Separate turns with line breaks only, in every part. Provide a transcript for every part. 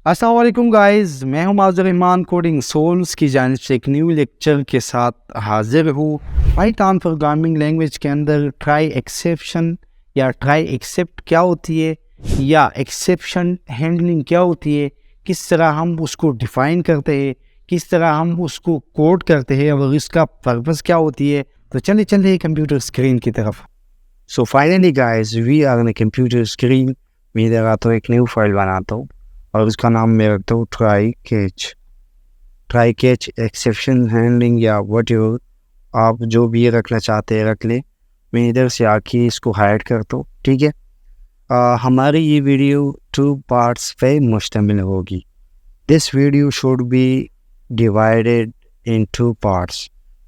अस्सलाम वालेकुम गाइस, मैं हूं माज़ुर रहमान कोडिंग सोल्स की जानिब से एक न्यू लेक्चर के साथ हाजिर हूँ। पाइथन प्रोग्रामिंग लैंग्वेज के अंदर ट्राई एक्सेप्शन या ट्राई एक्सेप्ट क्या होती है या एक्सेप्शन हैंडलिंग क्या होती है, किस तरह हम उसको डिफ़ाइन करते हैं, किस तरह हम उसको कोड करते हैं और इसका पर्पस क्या होती है। तो चलिए कंप्यूटर स्क्रीन की तरफ। So finally guys, we are on computer screen. मैं इधर आता हूँ, एक न्यू फाइल बनाता हूँ और उसका नाम मैं रखता हूँ ट्राई कैच एक्सेप्शन हैंडलिंग या वट एवर, आप जो भी ये रखना चाहते हैं रख ले। मैं इधर से आके इसको हाइड करता हूँ, ठीक है। हमारी ये वीडियो 2 पार्ट्स पे मुश्तमिल होगी। This video should be divided in 2 parts.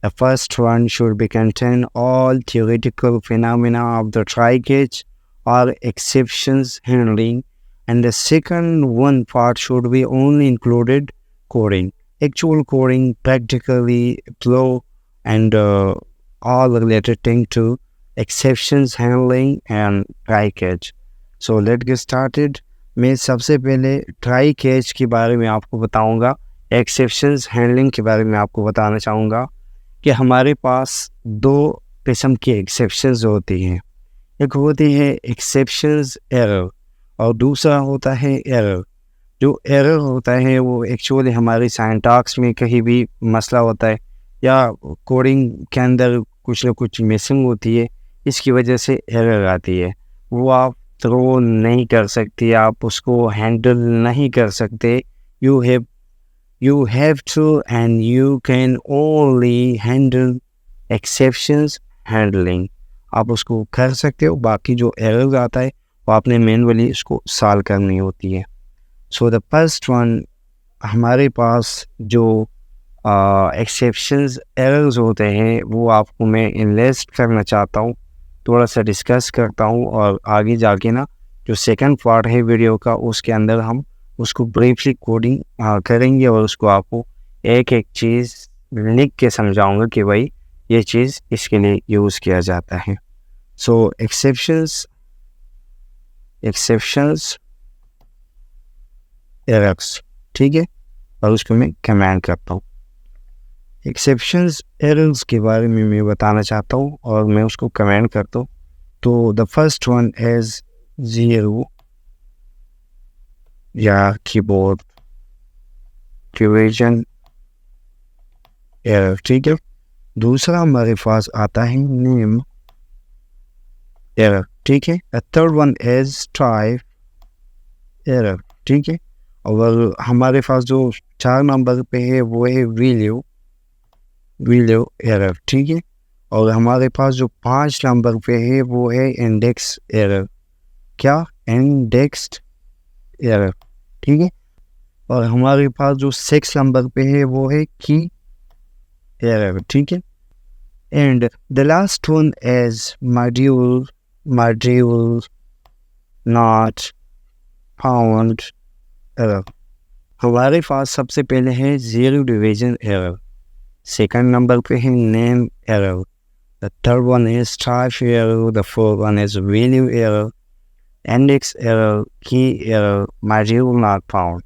The first one should be contain all theoretical phenomena of the try-catch or exceptions handling, and the second one part should be only included coding, actual coding, practically flow, and all related thing to exceptions handling and try-catch. So let's get started. मैं सबसे पहले try catch के बारे में आपको बताऊंगा, exceptions handling के बारे में आपको बताना चाहूँगा कि हमारे पास 2 किस्म की एक्सेप्शंस होती हैं। एक होती है एक्सेप्शंस एरर और दूसरा होता है एरर। जो एरर होता है वो एक्चुअली हमारी सिंटैक्स में कहीं भी मसला होता है या कोडिंग के अंदर कुछ ना कुछ मिसिंग होती है, इसकी वजह से एरर आती है। वो आप थ्रो नहीं कर सकते, आप उसको हैंडल नहीं कर सकते। You have to and you can only handle exceptions handling. आप उसको कर सकते हो, बाकी जो एरर आता है वो आपने मैनुअली उसको सॉल्व करनी होती है। सो द फर्स्ट वन, हमारे पास जो एक्सेप्शंस एरर्स होते हैं वो आपको मैं इनलिस्ट करना चाहता हूँ, थोड़ा सा डिस्कस करता हूँ और आगे जाके ना जो सेकंड पार्ट है वीडियो का उसके अंदर हम उसको ब्रीफली कोडिंग करेंगे और उसको आपको एक एक चीज़ लिख के समझाऊंगा कि भाई ये चीज़ इसके लिए यूज़ किया जाता है। सो एक्सेप्शंस एरर्स, ठीक है, और उसको मैं कमेंट करता हूँ। एक्सेप्शंस एरर्स के बारे में मैं बताना चाहता हूँ और मैं उसको कमेंट करता हूँ। तो द फर्स्ट वन इज 0 या कीबोर्ड डिवीजन एरर, ठीक है। दूसरा हमारे पास आता है नेम एरर, ठीक है। Third one is type error, ठीक है। और हमारे पास जो 4 नंबर पे है वो है वैल्यू एरर, ठीक है। और हमारे पास जो 5 नंबर पे है वो है इंडेक्स एरर, क्या, इंडेक्स्ड एरर, ठीक है। और हमारे पास जो 6 नंबर पे है वो है की एरर, ठीक है। And the last one is module not found error. हमारे पास सबसे पहले है 0 डिवीजन एरर, सेकंड नंबर पे है name error, the third one is type error, the fourth one is value error, index error, की एरर, मॉड्यूल नॉट फाउंड।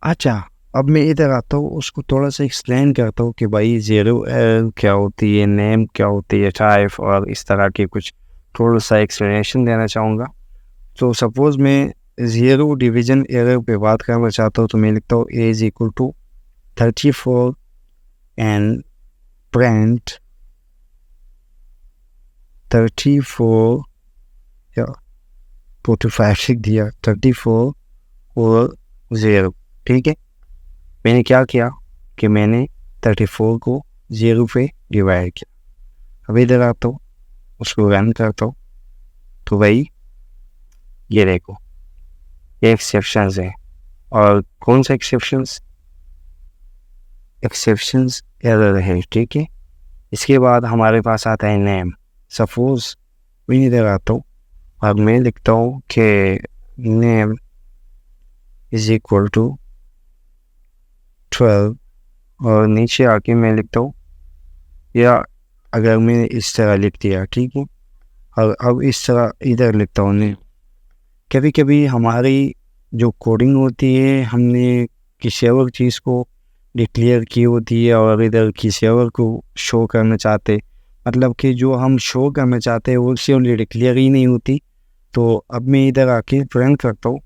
अच्छा, अब मैं इधर आता हूँ, उसको थोड़ा सा एक्सप्लेन करता हूँ कि भाई 0 एरर क्या होती है, नेम क्या होती है, टाइप, और इस तरह के कुछ थोड़ा सा एक्सप्लेनेशन देना चाहूँगा। तो सपोज़ मैं 0 डिवीजन एरर पे बात करना चाहता हूँ तो मैं लिखता हूँ a is equal to 34 and print 34 या 45 लिख दिया, 34 और 0, ठीक है। मैंने क्या किया कि मैंने 34 को 0 पे डिवाइड किया। अब इधर आता हूँ, उसको रन करता हूँ तो भाई ये देखो ये एक्सेप्शंस है। और कौन सा एक्सेप्शंस एरर है, ठीक है। इसके बाद हमारे पास आता है नेम। सपोज मैं इधर आता हूँ और मैं लिखता हूँ कि नेम इज इक्वल टू 12 और नीचे आके मैं लिखता हूँ, या अगर मैंने इस तरह लिख दिया, ठीक है, और अब इस तरह इधर लिखता हूँ नेम। कभी कभी हमारी जो कोडिंग होती है हमने किसी और चीज़ को डिक्लेयर की होती है और इधर किसी और को शो करना चाहते, मतलब कि जो हम शो करना चाहते हैं वो एक्चुअली डिक्लेयर ही नहीं होती। तो अब मैं इधर आके प्रिंट करता हूँ।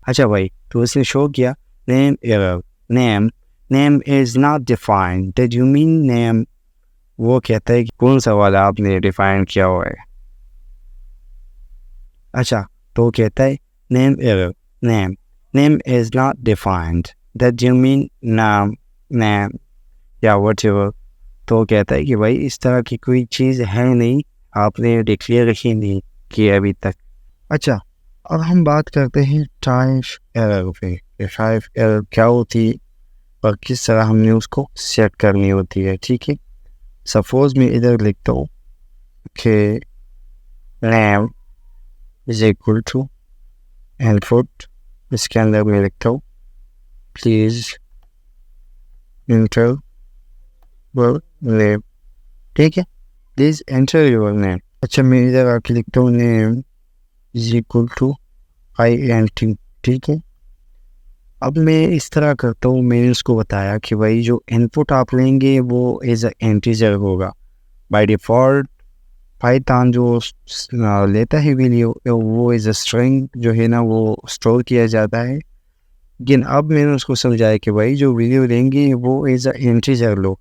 अच्छा भाई, तो इसने शो किया name error, name name is not defined, did you mean name. वो कहता है कि कौन सा वाला आपने डिफाइन किया हुआ है। अच्छा, तो वो कहता है name error, name name is not defined, did you mean नाम, नेम या व्हाटएवर। तो वो कहता है कि भाई इस तरह की कोई चीज़ है नहीं, आपने डिक्लेयर ही नहीं की अभी तक। अच्छा, अब हम बात करते हैं टाइप एरर पे। टाइप एरर क्या होती है और किस तरह हमने उसको सेट करनी होती है, ठीक है। सपोज मैं इधर लिखता हूँ कि name is equal to input, इसके अंदर मैं लिखता हूँ प्लीज एंटर योर नेम, ठीक है, प्लीज एंटर योर नेम। अच्छा, मैं इधर आके लिखता हूँ name is equal to INT, ठीक है। अब मैं इस तरह करता हूँ, मैंने उसको बताया कि भाई जो इनपुट आप लेंगे वो एज अ इंटीजर होगा। बाय डिफ़ॉल्ट पाइथन जो लेता है वैल्यू वो एज अ स्ट्रिंग जो है ना वो स्टोर किया जाता है। लेकिन अब मैंने उसको समझाया कि भाई जो वैल्यू लेंगे वो एज अ इंटीजर लो,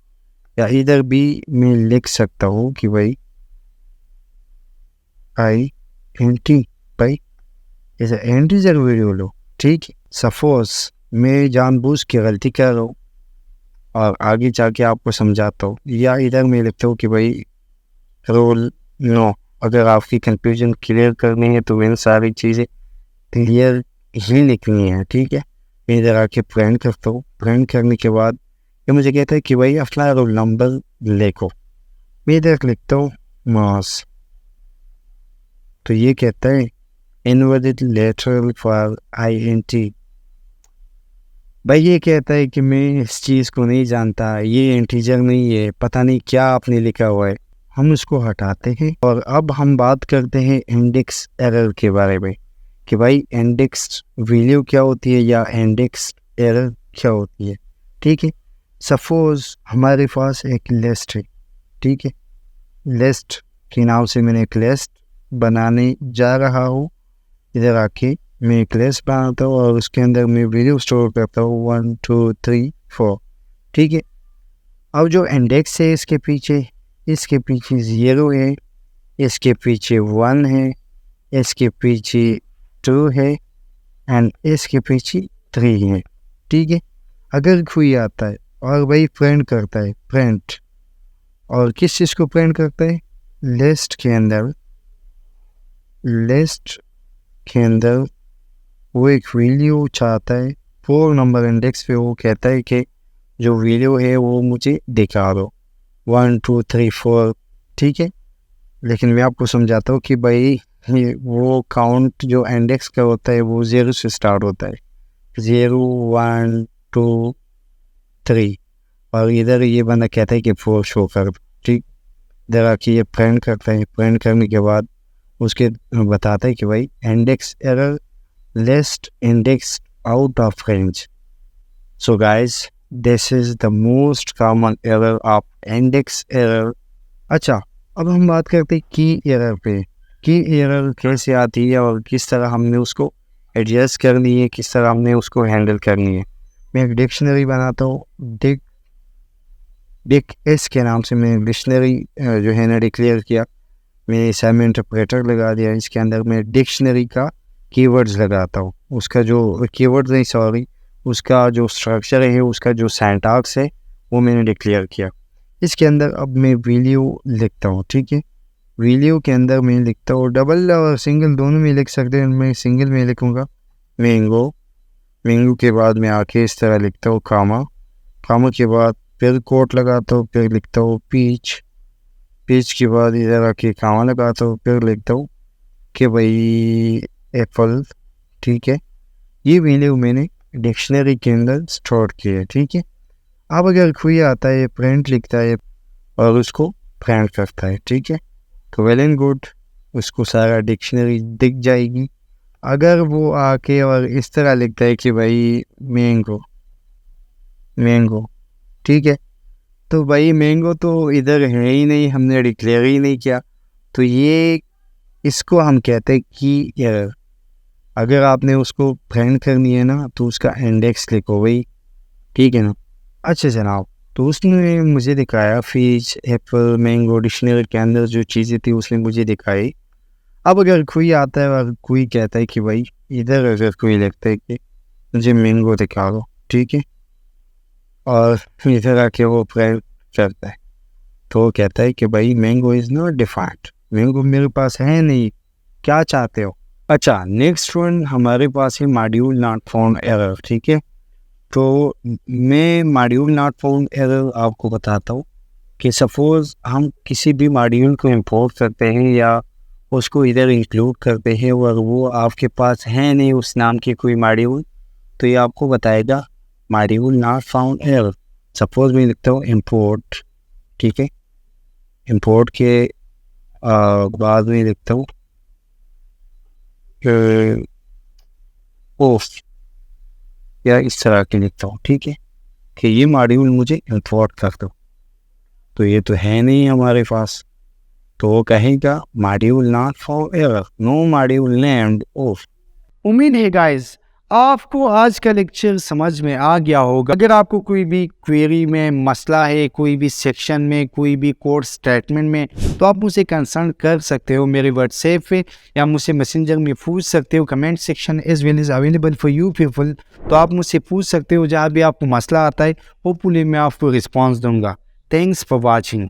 या इधर भी मैं लिख सकता हूँ कि भाई INT भाई एज अ इंटीजर वैल्यू लो, ठीक है। सपोज मैं जानबूझ के गलती कर रहा हूँ और आगे जाके आपको समझाता हूँ, या इधर मैं लिखता हूँ कि भाई रोल नो। अगर आपकी कंफ्यूजन क्लियर करनी है तो मैंने सारी चीज़ें क्लियर ही लिखनी है, ठीक है। मैं इधर आके प्रिंट करता हूँ, प्रिंट करने के बाद ये मुझे कहता है कि भाई अपना रोल नंबर लिखो। मैं इधर लिखता हूँ मास, तो ये कहता है इनवर्टेड लेटरल फॉर INT। भाई ये कहता है कि मैं इस चीज़ को नहीं जानता, ये इंटीजर नहीं है, पता नहीं क्या आपने लिखा हुआ है। हम इसको हटाते हैं और अब हम बात करते हैं इंडेक्स एरर के बारे में कि भाई इंडेक्स वैल्यू क्या होती है या इंडेक्स एरर क्या होती है, ठीक है। सपोज हमारे पास एक लिस्ट है, ठीक है। लिस्ट के नाम से मैंने एक लिस्ट बनाने जा रहा हूँ। इधर आके मैं एक लिस्ट बनाता हूँ और उसके अंदर मैं वैल्यू स्टोर करता हूँ 1 2 3 4, ठीक है। अब जो इंडेक्स है इसके पीछे 0 है, इसके पीछे 1 है, इसके पीछे 2 है एंड इसके पीछे 3 है, ठीक है। अगर कोई आता है और वही प्रिंट करता है, प्रिंट, और किस चीज़ को प्रिंट करता है, लिस्ट के अंदर वो एक वैल्यू चाहता है 4 नंबर इंडेक्स पे। वो कहता है कि जो वैल्यू है वो मुझे दिखा दो 1 2 3 4, ठीक है। लेकिन मैं आपको समझाता हूँ कि भाई वो काउंट जो इंडेक्स का होता है वो 0 से स्टार्ट होता है, 0 1 2 3, और इधर ये बंदा कहता है कि 4 शो कर, ठीक। इधर आके ये प्रिंट करता है, प्रिंट करने के बाद उसके बताता है कि भाई index error, list index out of range. So guys, this is the most common error of index error. अच्छा, अब हम बात करते हैं की एरर पे। की एरर कैसे आती है और किस तरह हमने उसको एडजस्ट करनी है, किस तरह हमने उसको हैंडल करनी है। मैं एक डिक्शनरी बनाता हूँ, डिक एस के नाम से मैंने डिक्शनरी जो है ना डिक्लेयर किया। मैंने सेम इंटरप्रेटर लगा दिया, इसके अंदर मैं डिक्शनरी का कीवर्ड्स लगाता हूँ। उसका जो कीवर्ड्स नहीं, सॉरी, उसका जो स्ट्रक्चर है, उसका जो सिंटैक्स है वो मैंने डिक्लेयर किया। इसके अंदर अब मैं वैल्यू लिखता हूँ, ठीक है। वैल्यू के अंदर मैं लिखता हूँ, डबल और सिंगल दोनों में लिख सकते हैं, मैं सिंगल में लिखूँगा मैंगो। मैंगो के बाद मैं आके इस तरह लिखता हूँ कामा के बाद फिर कोट लगाता हूँ, फिर लिखता हूँ पीच के बाद इधर आके कामा लगाता हूँ, फिर लिखता हूँ कि भाई एप्पल, ठीक है। ये वैल्यू मैंने डिक्शनरी के अंदर स्टोर की है, ठीक है। अब अगर कोई आता है प्रिंट लिखता है और उसको प्रिंट करता है, ठीक है, तो वेल एंड गुड, उसको सारा डिक्शनरी दिख जाएगी। अगर वो आके और इस तरह लिखता है कि भाई मैंगो मैंगो, ठीक है, तो भाई मैंगो तो इधर है ही नहीं, हमने डिक्लेयर ही नहीं किया, तो ये इसको हम कहते हैं कि एरर। अगर आपने उसको फाइंड करनी है ना तो उसका इंडेक्स लिखो भाई, ठीक है ना। अच्छा जनाब, तो उसने मुझे दिखाया फिश एप्पल मैंगो, डिक्शनरी के अंदर जो चीज़ें थी उसने मुझे दिखाई। अब अगर कोई आता है और कोई कहता है कि भाई इधर अगर कोई लिखता है कि मुझे मैंगो दिखा दो, ठीक है, और इधर आके वो प्रेयर करता है, तो वो कहता है कि भाई mango is not defined, mango मेरे पास है नहीं, क्या चाहते हो। अच्छा, नेक्स्ट वन हमारे पास है मॉड्यूल नॉट फाउंड एरर, ठीक है। तो मैं मॉड्यूल नॉट फाउंड एरर आपको बताता हूँ कि सपोज़ हम किसी भी मॉड्यूल को इंपोर्ट करते हैं या उसको इधर इंक्लूड करते हैं और वो आपके पास है नहीं उस नाम की कोई मॉड्यूल, तो ये आपको बताएगा module not found error. Suppose मैं लिखता हूँ इंपोर्ट, ठीक है, इंपोर्ट के बाद में लिखता हूँ ओफ, या इस तरह के लिखता हूँ, ठीक है, कि ये मॉड्यूल मुझे इंपोर्ट कर दो, तो ये तो है नहीं हमारे पास, तो वो कहेगा module not found error, no module named of. उम्मीद है गाइस आपको आज का लेक्चर समझ में आ गया होगा। अगर आपको कोई भी क्वेरी में मसला है, कोई भी सेक्शन में, कोई भी कोड स्टेटमेंट में, तो आप मुझसे कंसर्न कर सकते हो मेरे व्हाट्सएप पे या मुझसे मैसेंजर में पूछ सकते हो। Comment section is well is available for you people, तो आप मुझसे पूछ सकते हो। जहाँ भी आपको मसला आता है होपफुली मैं आपको रिस्पॉन्स दूंगा। Thanks for watching.